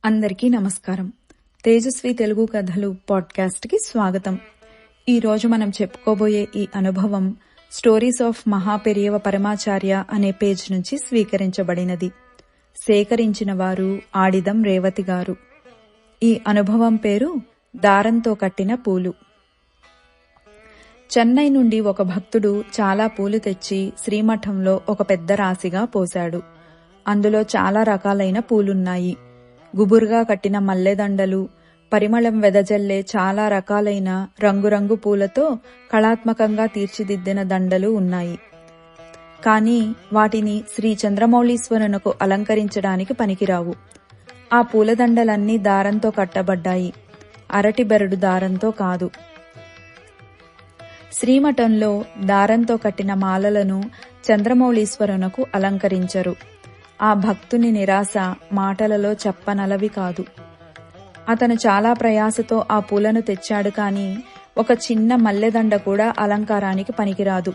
అందరికీ నమస్కారం. తేజస్వి తెలుగు కథలు పాడ్కాస్ట్కి స్వాగతం. ఈరోజు మనం చెప్పుకోబోయే ఈ అనుభవం స్టోరీస్ ఆఫ్ మహాపెరియవ పరమాచార్య అనే పేజ్ నుంచి స్వీకరించబడినది. సేకరించిన వారు ఆడిదం రేవతి గారు. ఈ అనుభవం పేరు దారంతో కట్టిన పూలు. చెన్నై నుండి ఒక భక్తుడు చాలా పూలు తెచ్చి శ్రీమఠంలో ఒక పెద్ద రాశిగా పోశాడు. అందులో చాలా రకాలైన పూలున్నాయి. గుబురుగా కట్టిన మల్లెదండలు, పరిమళం వెదజల్లే చాలా రకాలైన రంగురంగు పూలతో కళాత్మకంగా తీర్చిదిద్దిన దండలు ఉన్నాయి. కానీ వాటిని శ్రీ చంద్రమౌళీశ్వరునకు అలంకరించడానికి పనికిరావు. ఆ పూలదండలన్నీ దారంతో కట్టబడ్డాయి, అరటి బెరడు దారంతో కాదు. శ్రీమఠంలో దారంతో కట్టిన మాలలను చంద్రమౌళీశ్వరునకు అలంకరించరు. ఆ భక్తుని నిరాశ మాటలలో చెప్పనలవి కాదు. అతను చాలా ప్రయాసతో ఆ పూలను తెచ్చాడు, కానీ ఒక చిన్న మల్లెదండ కూడా అలంకారానికి పనికిరాదు.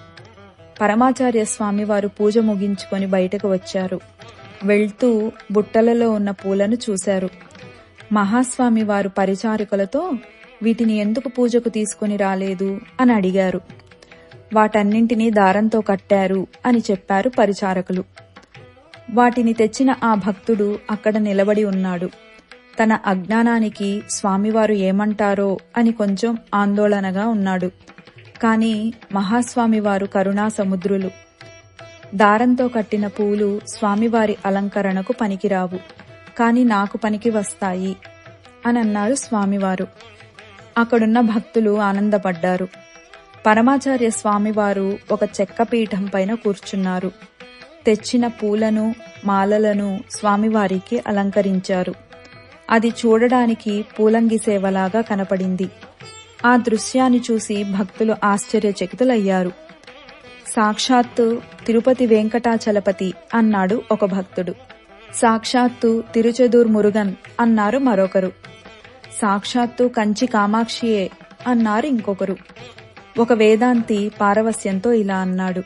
పరమాచార్య స్వామి వారు పూజ ముగించుకొని బయటకు వచ్చారు. వెళ్తూ బుట్టలలో ఉన్న పూలను చూశారు. మహాస్వామి వారు పరిచారికలతో వీటిని ఎందుకు పూజకు తీసుకుని రాలేదు అని అడిగారు. వాటన్నింటినీ దారంతో కట్టారు అని చెప్పారు పరిచారకులు. వాటిని తెచ్చిన ఆ భక్తుడు అక్కడ నిలబడి ఉన్నాడు. తన అజ్ఞానానికి స్వామివారు ఏమంటారో అని కొంచెం ఆందోళనగా ఉన్నాడు. కాని మహాస్వామివారు కరుణా సముద్రులు. దారంతో కట్టిన పూలు స్వామివారి అలంకరణకు పనికిరావు, కాని నాకు పనికి వస్తాయి అని అన్నారు స్వామివారు. అక్కడున్న భక్తులు ఆనందపడ్డారు. పరమాచార్య స్వామివారు ఒక చెక్క పీఠం పైన కూర్చున్నారు. తెచ్చిన పూలను మాలలను స్వామివారికి అలంకరించారు. అది చూడడానికి పూలంగి సేవలాగా కనపడింది. ఆ దృశ్యాన్ని చూసి భక్తులు ఆశ్చర్యచకితులయ్యారు. సాక్షాత్తు తిరుపతి వెంకటాచలపతి అన్నాడు ఒక భక్తుడు. సాక్షాత్తు తిరుచెదూర్ మురుగన్ అన్నారు మరొకరు. సాక్షాత్తు కంచి కామాక్షియే అన్నారు ఇంకొకరు. ఒక వేదాంతి పారవస్యంతో ఇలా అన్నాడు: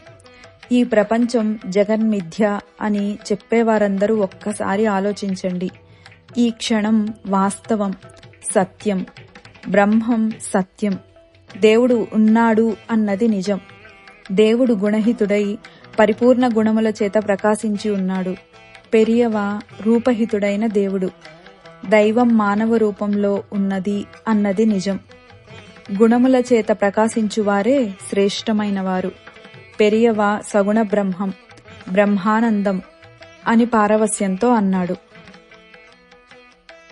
ఈ ప్రపంచం జగన్మిథ్య అని చెప్పేవారందరూ ఒక్కసారి ఆలోచించండి. ఈ క్షణం వాస్తవం, సత్యం. బ్రహ్మం సత్యం. దేవుడు ఉన్నాడు అన్నది నిజం. దేవుడు గుణహితుడై పరిపూర్ణ గుణముల చేత ప్రకాశించి ఉన్నాడు. పెరియవ రూపహితుడైన దేవుడు. దైవం మానవ రూపంలో ఉన్నది అన్నది నిజం. గుణముల చేత ప్రకాశించువారే శ్రేష్టమైనవారు. పెరియవ సగుణ బ్రహ్మం, బ్రహ్మానందం అని పారవస్యంతో అన్నాడు.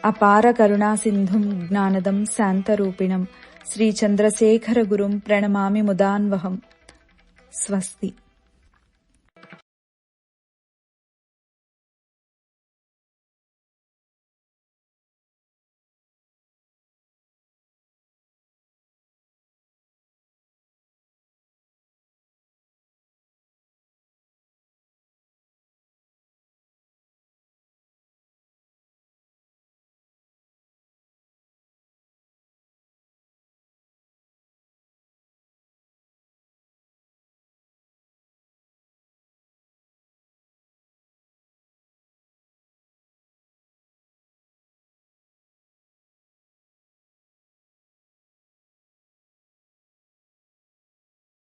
అపార కరుణా సింధుం జ్ఞానదం శాంతరూపిణం శ్రీ చంద్రశేఖర గురుం ప్రణమామి ముదాన్వహం. స్వస్తి.